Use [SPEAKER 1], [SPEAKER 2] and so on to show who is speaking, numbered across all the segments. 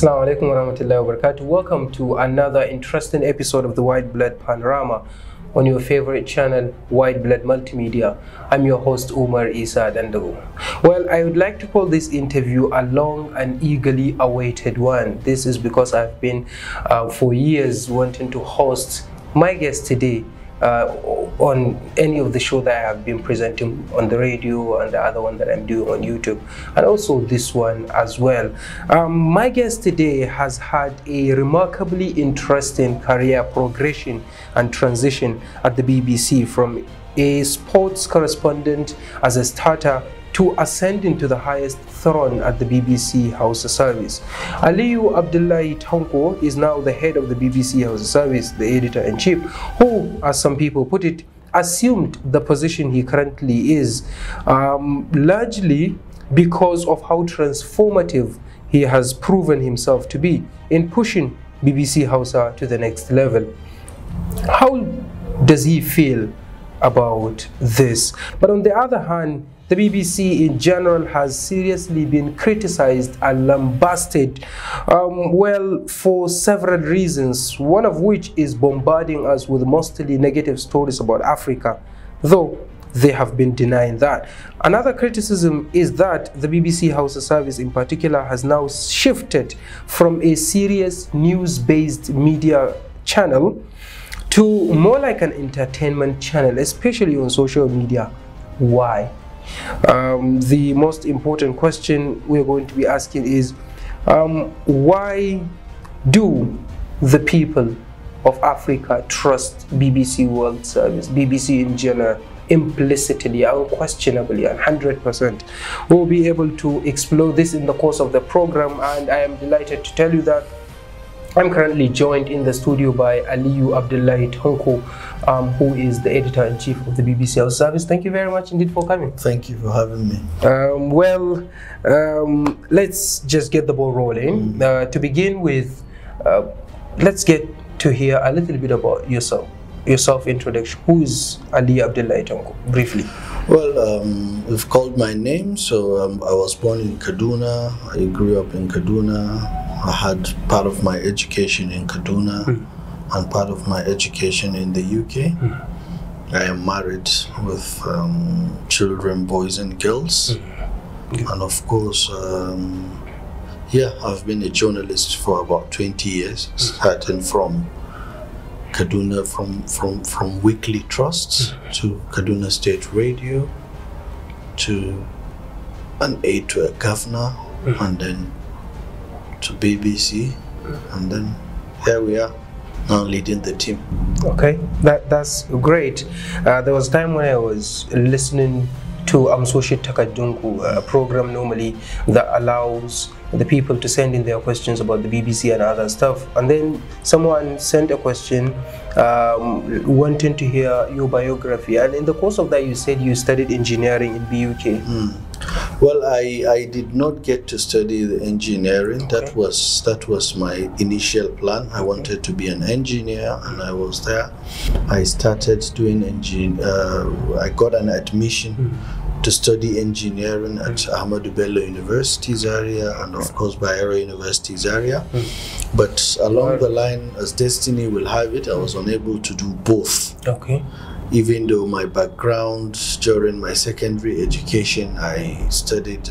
[SPEAKER 1] Assalamu alaikum warahmatullahi wabarakatuh. Welcome to another interesting episode of the Whiteblood Panorama on your favorite channel, Whiteblood Multimedia. I'm your host, Umar Dandago. Well, I would like to call this interview a long and eagerly awaited one. This is because I've been for years wanting to host my guest today on any of the show that I have been presenting on the radio and the other one that I'm doing on YouTube, and also this one as well. My guest today has had a remarkably interesting career progression and transition at the BBC, from a sports correspondent as a starter to ascending to the highest throne at the BBC Hausa service. Aliyu Abdullahi Tanko is now the head of the BBC Hausa service, the editor-in-chief, who, as some people put it, assumed the position he currently is, largely because of how transformative he has proven himself to be in pushing BBC Hausa to the next level. How does he feel about this? But on the other hand, the BBC in general has seriously been criticized and lambasted, well, for several reasons, one of which is bombarding us with mostly negative stories about Africa, though they have been denying that. Another criticism is that the BBC Hausa service in particular has now shifted from a serious news-based media channel to more like an entertainment channel, especially on social media. Why? The most important question we're going to be asking is, why do the people of Africa trust BBC World Service, BBC in general, implicitly, unquestionably, and 100%? We'll be able to explore this in the course of the program, and I am delighted to tell you that I'm currently joined in the studio by Aliyu Abdullahi Tanko, who is the editor-in-chief of the BBC Hausa service. Thank you very much indeed for coming.
[SPEAKER 2] Thank you for having me.
[SPEAKER 1] Let's just get the ball rolling. To begin with, let's get to hear a little bit about yourself. Your self-introduction. Who is Aliyu Abdullahi Tanko, briefly?
[SPEAKER 2] Well, you've called my name. So I was born in Kaduna. I grew up in Kaduna. I had part of my education in Kaduna and part of my education in the UK. I am married with children, boys and girls. And of course, yeah, I've been a journalist for about 20 years, starting from Kaduna, from weekly trusts to Kaduna State Radio, to an aide to a governor, and then to BBC, and then here we are now leading the team.
[SPEAKER 1] Okay, that's great. There was a time when I was listening to Amsoshi Takadunku, a program normally that allows the people to send in their questions about the BBC and other stuff, and then someone sent a question wanting to hear your biography, and in the course of that you said you studied engineering in BUK.
[SPEAKER 2] Well, I did not get to study the engineering.
[SPEAKER 1] Okay.
[SPEAKER 2] That was my initial plan. I wanted to be an engineer, and I was there. I started doing I got an admission to study engineering at Ahmadu Bello University Zaria, and of course Bayero University Zaria. But along the line, as destiny will have it, I was unable to do both.
[SPEAKER 1] Okay.
[SPEAKER 2] Even though my background during my secondary education, I studied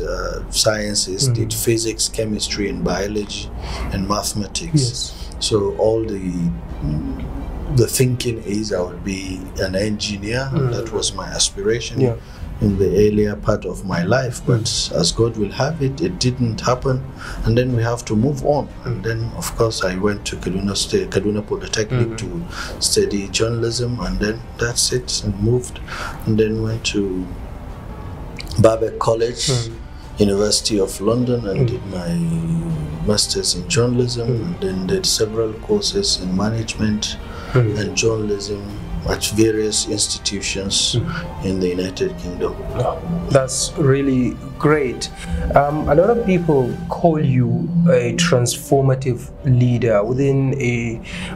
[SPEAKER 2] sciences, did physics, chemistry, and biology, and mathematics. Yes. So all the thinking is I would be an engineer, and that was my aspiration. Yeah. In the earlier part of my life, but as God will have it, it didn't happen, and then we have to move on. And then, of course, I went to Kaduna Polytechnic to study journalism, and then that's it, and moved, and then went to Babek College, University of London, and did my master's in journalism, and then did several courses in management and journalism, at various institutions in the United Kingdom.
[SPEAKER 1] That's really great. A lot of people call you a transformative leader within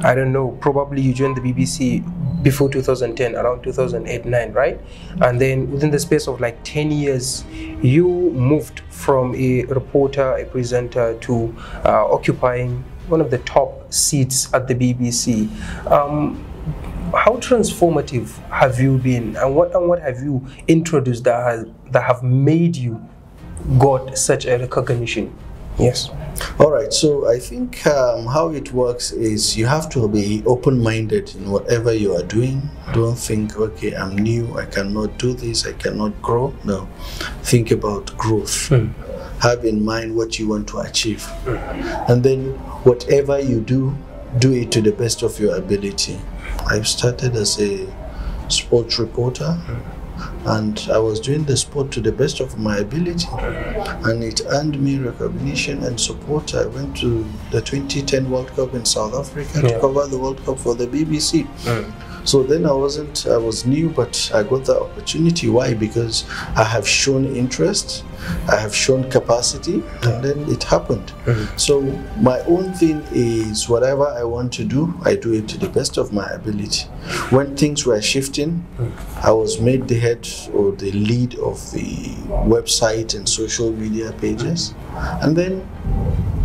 [SPEAKER 1] I don't know, probably you joined the BBC before 2010, around 2008-9, right? And then within the space of like 10 years, you moved from a reporter, a presenter, to occupying one of the top seats at the BBC. How transformative have you been, and what have you introduced that have made you got such a recognition? Yes.
[SPEAKER 2] All right, so I think how it works is you have to be open-minded in whatever you are doing. Don't think, okay, I'm new, I cannot do this, I cannot grow. No, think about growth. Have in mind what you want to achieve. And then whatever you do it to the best of your ability. I started as a sports reporter, and I was doing the sport to the best of my ability, and it earned me recognition and support. I went to the 2010 World Cup in South Africa to cover the World Cup for the BBC. So then I was new, but I got the opportunity. Why? Because I have shown interest, I have shown capacity, and then it happened. So my own thing is whatever I want to do, I do it to the best of my ability. When things were shifting, I was made the head or the lead of the website and social media pages, and then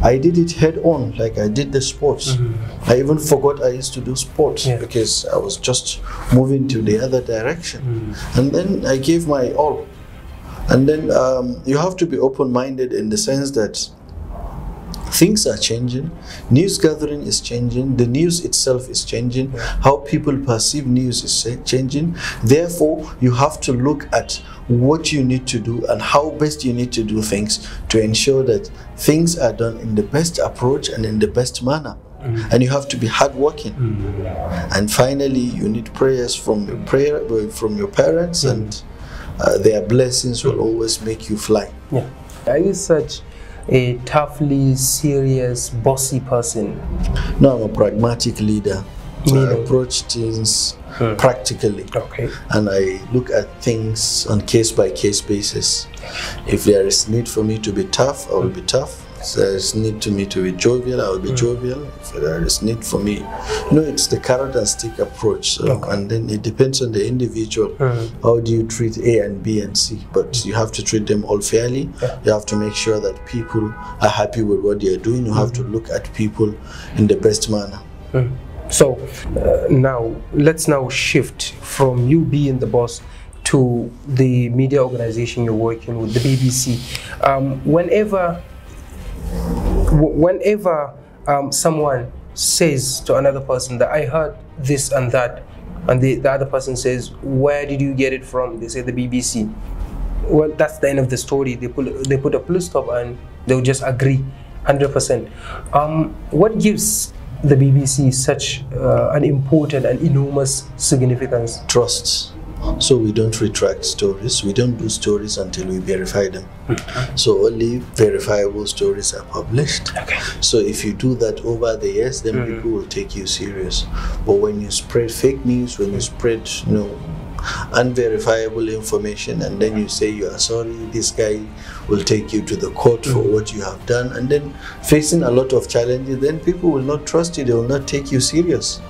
[SPEAKER 2] I did it head on, like I did the sports. I even forgot I used to do sports because I was just moving to the other direction. And then I gave my all. And then you have to be open-minded in the sense that things are changing, news gathering is changing, the news itself is changing, how people perceive news is changing. Therefore, you have to look at what you need to do and how best you need to do things to ensure that things are done in the best approach and in the best manner. And you have to be hardworking. And finally, you need prayers from your parents, and their blessings will always make you fly.
[SPEAKER 1] Are you such a toughly serious, bossy person?
[SPEAKER 2] No, I'm a pragmatic leader. I approach things practically, and I look at things on case-by-case basis. If there is need for me to be tough, I will be tough. If there is need to me to be jovial, I will be jovial. If there is need for me, it's the carrot and stick approach. So, and then it depends on the individual. How do you treat A and B and C? But you have to treat them all fairly. You have to make sure that people are happy with what they are doing. You have to look at people in the best manner.
[SPEAKER 1] So now let's shift from you being the boss to the media organization you're working with, the BBC. Whenever someone says to another person that I heard this and that, and the other person says, where did you get it from? They say the BBC. Well, that's the end of the story. They put a full stop and they'll just agree 100%. What gives the BBC such an important and enormous significance?
[SPEAKER 2] Trust. So we don't retract stories. We don't do stories until we verify them. So only verifiable stories are published. So if you do that over the years, then people will take you serious. But when you spread fake news, when you spread unverifiable information, and then you say you are sorry, this guy will take you to the court for what you have done, and then facing a lot of challenges, then people will not trust you, they will not take you serious.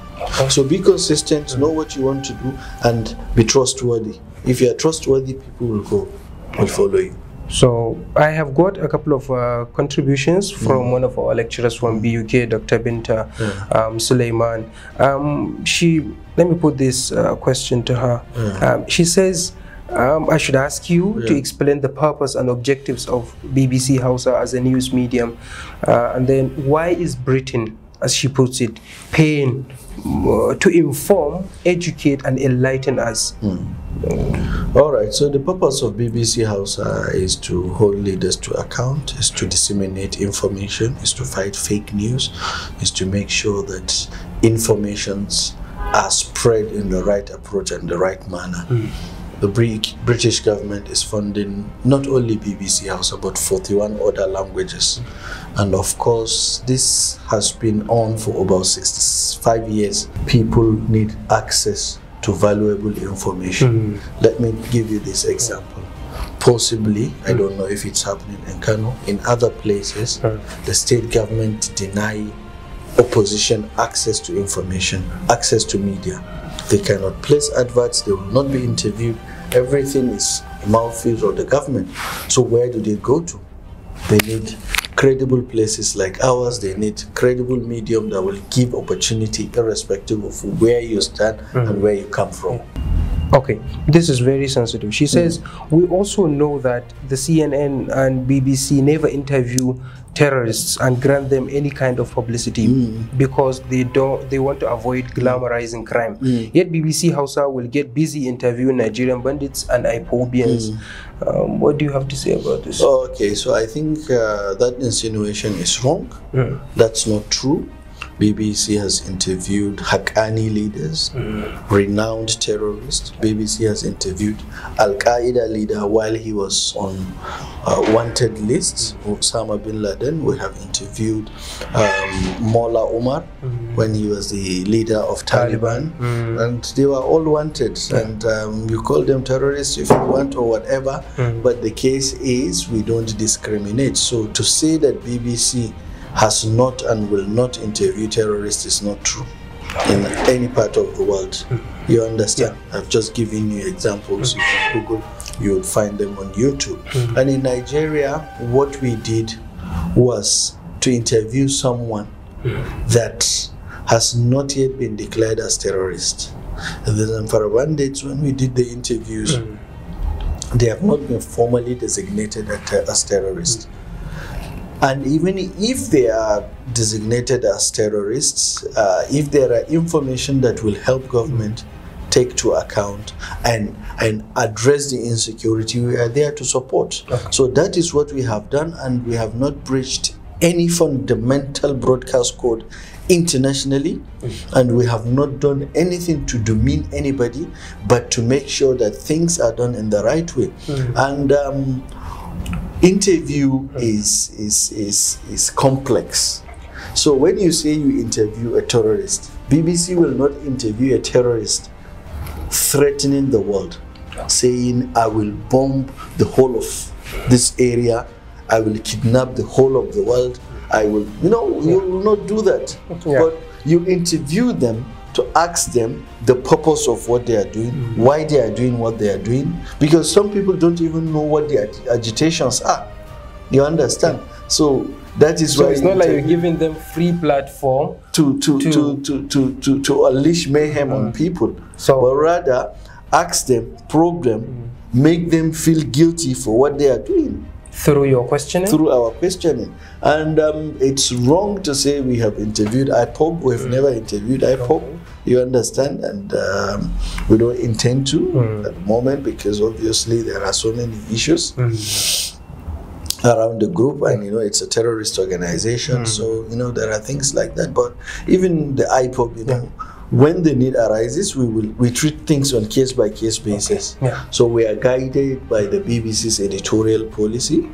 [SPEAKER 2] So be consistent, know what you want to do, and be trustworthy. If you are trustworthy, people will follow you.
[SPEAKER 1] So I have got a couple of contributions from one of our lecturers from BUK, Dr. Binta Suleiman. Let me put this question to her. She says, I should ask you to explain the purpose and objectives of BBC Hausa as a news medium, and then why is Britain, as she puts it, paying to inform, educate, and enlighten us?
[SPEAKER 2] All right, so the purpose of BBC Hausa is to hold leaders to account, is to disseminate information, is to fight fake news, is to make sure that informations are spread in the right approach and the right manner. The British government is funding not only BBC Hausa but 41 other languages. And of course, this has been on for about 65 years. People need access to valuable information. Let me give you this example. Possibly, I don't know if it's happening in Kano, in other places, the state government deny opposition access to information, access to media. They cannot place adverts, they will not be interviewed. Everything is mouthpiece of the government. So where do they go to? They need credible places like ours. They need credible medium that will give opportunity irrespective of where you stand and where you come from.
[SPEAKER 1] Okay, this is very sensitive. She says, we also know that the CNN and BBC never interview terrorists and grant them any kind of publicity because they want to avoid glamorizing crime. Yet BBC Hausa will get busy interviewing Nigerian bandits and IPOBians. What do you have to say about this?
[SPEAKER 2] Okay, so I think that insinuation is wrong. That's not true. BBC has interviewed Haqqani leaders, renowned terrorists. BBC has interviewed Al-Qaeda leader while he was on wanted lists, Osama bin Laden. We have interviewed Mullah Umar when he was the leader of Taliban. And they were all wanted. And you call them terrorists if you want or whatever. But the case is we don't discriminate. So to say that BBC has not and will not interview terrorists is not true in any part of the world. You understand? I've just given you examples. You can Google, you will find them on YouTube. And in Nigeria, what we did was to interview someone that has not yet been declared as terrorist. And the Zamfara bandits, when we did the interviews, they have not been formally designated as terrorists. And even if they are designated as terrorists, if there are information that will help government take to account and address the insecurity, we are there to support. So that is what we have done, and we have not breached any fundamental broadcast code internationally, and we have not done anything to demean anybody, but to make sure that things are done in the right way. And interview is complex. So when you say you interview a terrorist, BBC will not interview a terrorist threatening the world, saying I will bomb the whole of this area, I will kidnap the whole of the world, I will, you will not do that. But you interview them to ask them the purpose of what they are doing, why they are doing what they are doing, because some people don't even know what the agitations are. You understand? So that is why
[SPEAKER 1] it's not like you're giving them free platform
[SPEAKER 2] to unleash mayhem on people. So, but rather ask them, probe them, make them feel guilty for what they are doing.
[SPEAKER 1] Through your questioning?
[SPEAKER 2] Through our questioning. And it's wrong to say we have interviewed IPOB. We've never interviewed IPOB. You understand? And we don't intend to at the moment, because obviously there are so many issues around the group, and it's a terrorist organization. So there are things like that. But even the IPOB, when the need arises, we treat things on case-by-case basis. So we are guided by the BBC's editorial policy,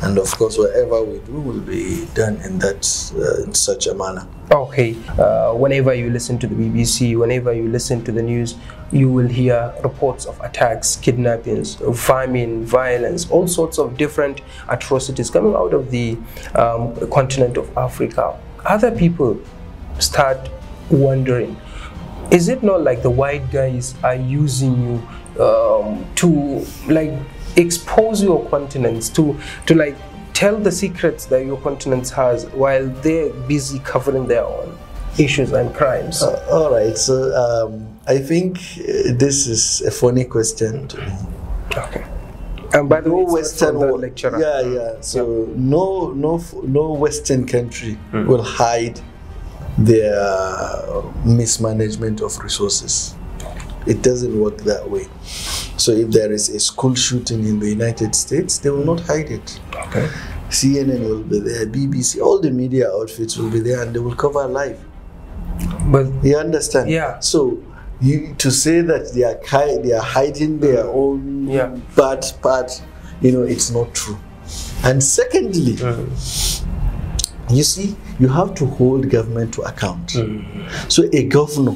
[SPEAKER 2] and of course whatever we do will be done in such a manner.
[SPEAKER 1] Okay, whenever you listen to the BBC, whenever you listen to the news, you will hear reports of attacks, kidnappings, famine, violence, all sorts of different atrocities coming out of the continent of Africa. Other people start wondering, is it not like the white guys are using you to expose your continents, to tell the secrets that your continent has while they're busy covering their own issues and crimes?
[SPEAKER 2] All right, so I think this is a funny question to me.
[SPEAKER 1] Okay. And by the way,
[SPEAKER 2] Western
[SPEAKER 1] lecturer.
[SPEAKER 2] So no Western country will hide their mismanagement of resources. It doesn't work that way. So if there is a school shooting in the United States, they will not hide it.
[SPEAKER 1] Okay.
[SPEAKER 2] CNN will be there, BBC, all the media outfits will be there, and they will cover live.
[SPEAKER 1] But
[SPEAKER 2] you understand?
[SPEAKER 1] Yeah.
[SPEAKER 2] So to say that they are hiding their own bad part, it's not true. And secondly, you see, you have to hold government to account. So a governor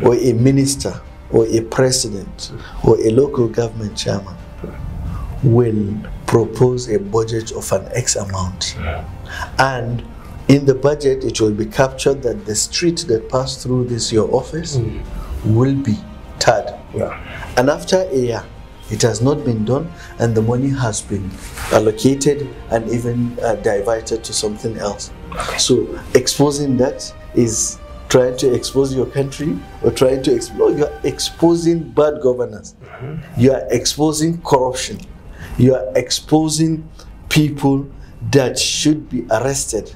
[SPEAKER 2] or a minister or a president or a local government chairman will propose a budget of an X amount, and in the budget it will be captured that the street that passed through this your office will be tarred. And after a year it has not been done, and the money has been allocated and even diverted to something else. So exposing that is trying to expose your country, or trying to explore. You are exposing bad governance. You are exposing corruption. You are exposing people that should be arrested.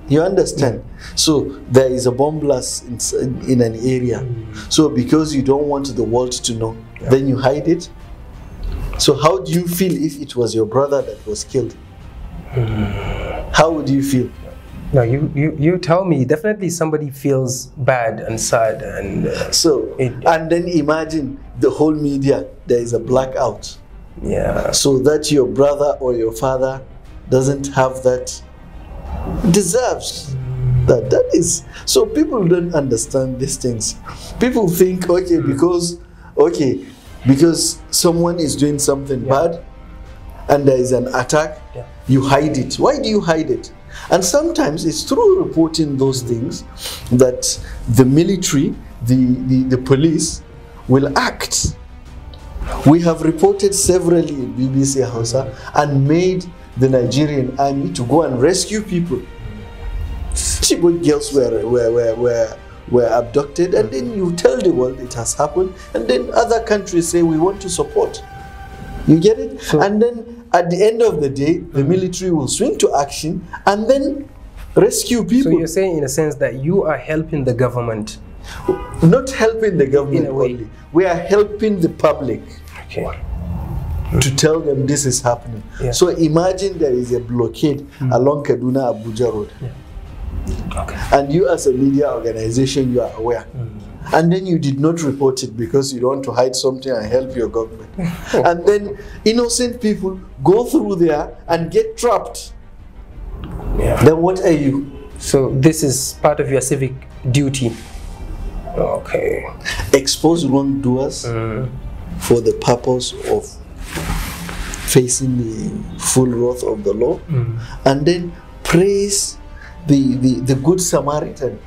[SPEAKER 2] You understand? So there is a bomb blast in an area. So because you don't want the world to know, then you hide it. So how do you feel if it was your brother that was killed? How would you feel?
[SPEAKER 1] No, you tell me. Definitely somebody feels bad and sad, and
[SPEAKER 2] and then imagine the whole media, there is a blackout. So that your brother or your father doesn't have that, deserves that. That is, so people don't understand these things. People think, because someone is doing something bad and there is an attack, you hide it. Why do you hide it? And sometimes it's through reporting those things that the military, the police will act. We have reported severally in BBC Hausa and made the Nigerian army to go and rescue people. Chibok girls were abducted, and then you tell the world it has happened, and then other countries say we want to support. You get it? So, and then at the end of the day, the military will swing to action and then rescue people.
[SPEAKER 1] So you're saying in a sense that you are helping the government?
[SPEAKER 2] Not helping the government only. We are helping the public. To tell them this is happening. So imagine there is a blockade along Kaduna Abuja Road. And you as a media organization, you are aware. And then you did not report it because you don't want to hide something and help your government. And then innocent people go through there and get trapped. Then what are you?
[SPEAKER 1] So this is part of your civic duty.
[SPEAKER 2] Expose wrongdoers for the purpose of facing the full wrath of the law, and then praise the good Samaritan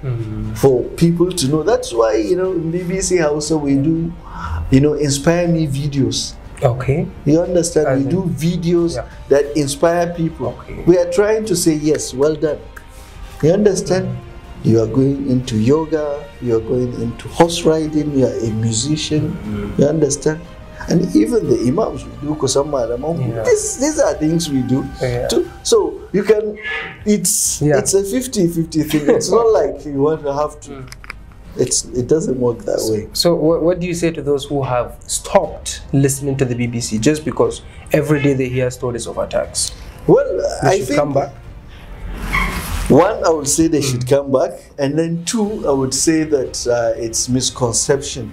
[SPEAKER 2] for people to know. That's why, in BBC Hausa we do, inspire me videos. You understand? We do videos that inspire people. We are trying to say, yes, well done. You understand? You are going into yoga, you are going into horse riding, you are a musician. You understand? And even the imams we do, these are things we do. So you can, it's a 50-50 thing. It's not like you want to have to. It doesn't work that way.
[SPEAKER 1] So what do you say to those who have stopped listening to the BBC just because every day they hear stories of attacks?
[SPEAKER 2] Well, I think
[SPEAKER 1] come back.
[SPEAKER 2] One, I would say they should come back, and then two, I would say that it's misconception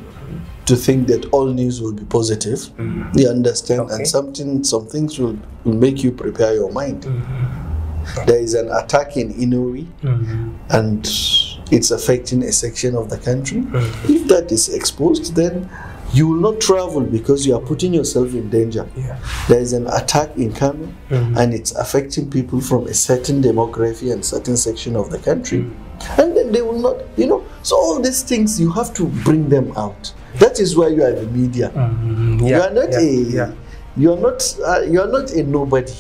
[SPEAKER 2] to think that all news will be positive. You understand? And some things will make you prepare your mind. There is an attack in Inori, and it's affecting a section of the country. If that is exposed, then you will not travel because you are putting yourself in danger. There is an attack in Kano, and it's affecting people from a certain demography and certain section of the country. And then they will not, so all these things, you have to bring them out. That is why you are the media. You are not a nobody.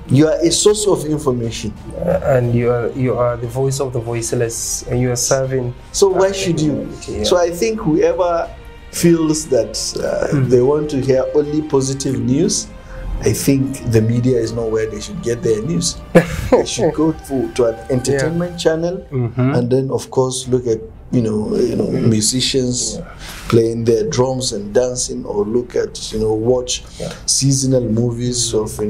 [SPEAKER 2] You are a source of information.
[SPEAKER 1] And you are the voice of the voiceless, and you are serving.
[SPEAKER 2] So why should you? So I think whoever feels that they want to hear only positive news, I think the media is not where they should get their news. They should go to an entertainment channel, and then of course look at musicians playing their drums and dancing, or look at watch seasonal movies of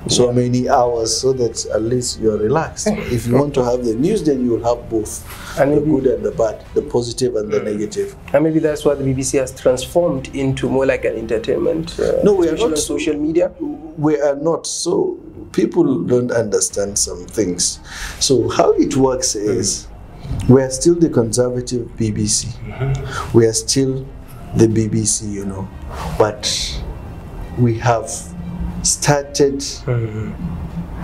[SPEAKER 2] so many hours, so that at least you're relaxed. If you want to have the news, then you will have both, and the good and the bad, the positive and the negative.
[SPEAKER 1] And maybe that's why the BBC has transformed into more like an entertainment.
[SPEAKER 2] No, we are not
[SPEAKER 1] on social media.
[SPEAKER 2] We are not. So people don't understand some things. So how it works is, we are still the conservative BBC. We are still the BBC, you know, but we have started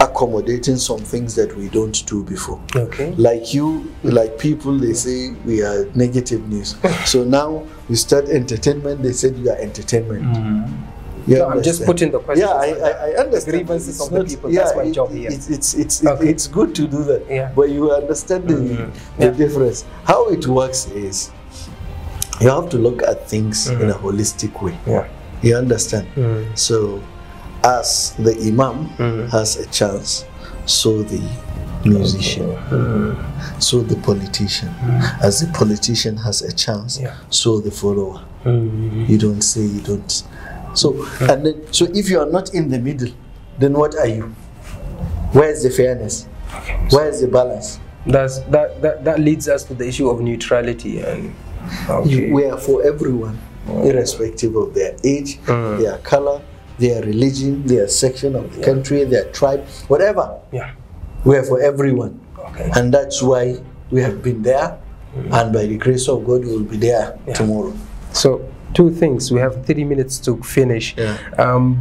[SPEAKER 2] accommodating some things that we don't do before.
[SPEAKER 1] Okay.
[SPEAKER 2] Like you, like people, they say we are negative news. So now we start entertainment, they said you are entertainment.
[SPEAKER 1] No, I'm just putting the question.
[SPEAKER 2] Yeah, I understand.
[SPEAKER 1] The grievances of the people. That's my job here.
[SPEAKER 2] It's good to do that.
[SPEAKER 1] Yeah.
[SPEAKER 2] But you understand the difference. How it works is you have to look at things in a holistic way.
[SPEAKER 1] Yeah.
[SPEAKER 2] You understand? So as the imam has a chance, so the musician, so the politician. As the politician has a chance, so the follower. You don't say, you don't. So and then, so if you are not in the middle, then what are you? Where is the fairness? Where is the balance?
[SPEAKER 1] That leads us to the issue of neutrality, and
[SPEAKER 2] we are for everyone, irrespective of their age, their color, their religion, their section of the country, their tribe, whatever.
[SPEAKER 1] Yeah,
[SPEAKER 2] we are for everyone.
[SPEAKER 1] Okay. And
[SPEAKER 2] that's why we have been there, and by the grace of God, we will be there tomorrow.
[SPEAKER 1] So, two things. We have 30 minutes to finish.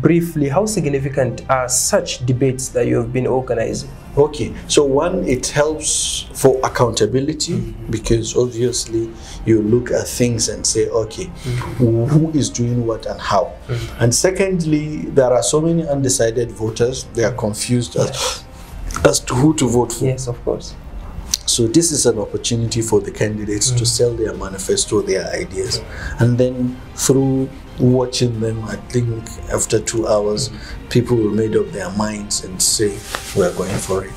[SPEAKER 1] Briefly, how significant are such debates that you have been organizing?
[SPEAKER 2] Okay, so one, it helps for accountability, because obviously you look at things and say, okay, who is doing what and how? And secondly, there are so many undecided voters, they are confused as to who to vote for.
[SPEAKER 1] Yes, of course.
[SPEAKER 2] So this is an opportunity for the candidates to sell their manifesto, their ideas. And then through watching them, I think after 2 hours, people will make up their minds and say, we're going for it.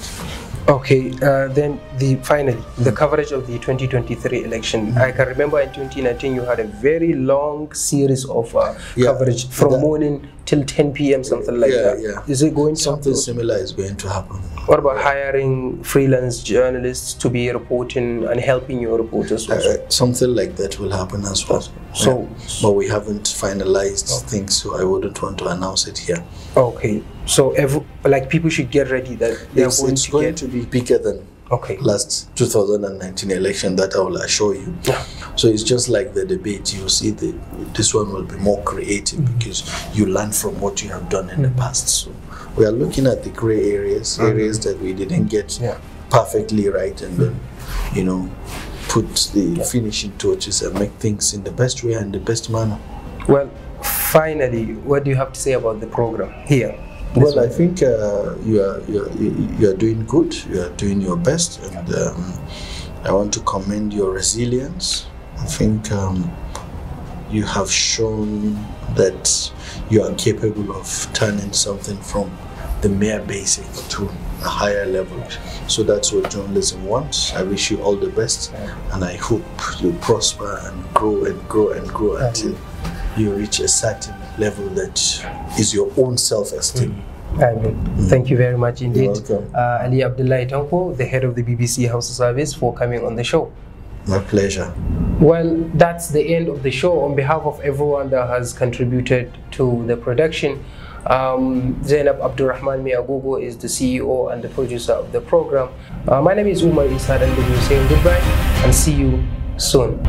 [SPEAKER 1] Okay, then finally, the coverage of the 2023 election. I can remember in 2019 you had a very long series of coverage from morning till 10 p.m. something like that. Is it going to
[SPEAKER 2] something similar is going to happen?
[SPEAKER 1] What about hiring freelance journalists to be reporting and helping your reporters also?
[SPEAKER 2] Something like that will happen as well. But we haven't finalized things, so I wouldn't want to announce it here.
[SPEAKER 1] Okay, so like people should get ready that
[SPEAKER 2] it's going to be bigger than last 2019 election, that I will assure you. So it's just like the debate. You see, this one will be more creative because you learn from what you have done in the past. So we are looking at the gray areas, areas that we didn't get perfectly right, and then, you know, put the finishing touches and make things in the best way and the best manner.
[SPEAKER 1] Well, finally, what do you have to say about the program here?
[SPEAKER 2] Well, I think you are doing good. You are doing your best, and I want to commend your resilience. I think you have shown that you are capable of turning something from the mere basic to a higher level. So that's what journalism wants. I wish you all the best, and I hope you prosper and grow and grow and grow until you reach a certain level that is your own self-esteem.
[SPEAKER 1] Thank you very much indeed,
[SPEAKER 2] Aliyu
[SPEAKER 1] Abdullahi Tanko, the head of the BBC Hausa service, for coming on the show.
[SPEAKER 2] My pleasure.
[SPEAKER 1] Well, that's the end of the show. On behalf of everyone that has contributed to the production, Zainab Mai'agogo is the CEO and the producer of the program. My name is Umar saying goodbye and see you soon.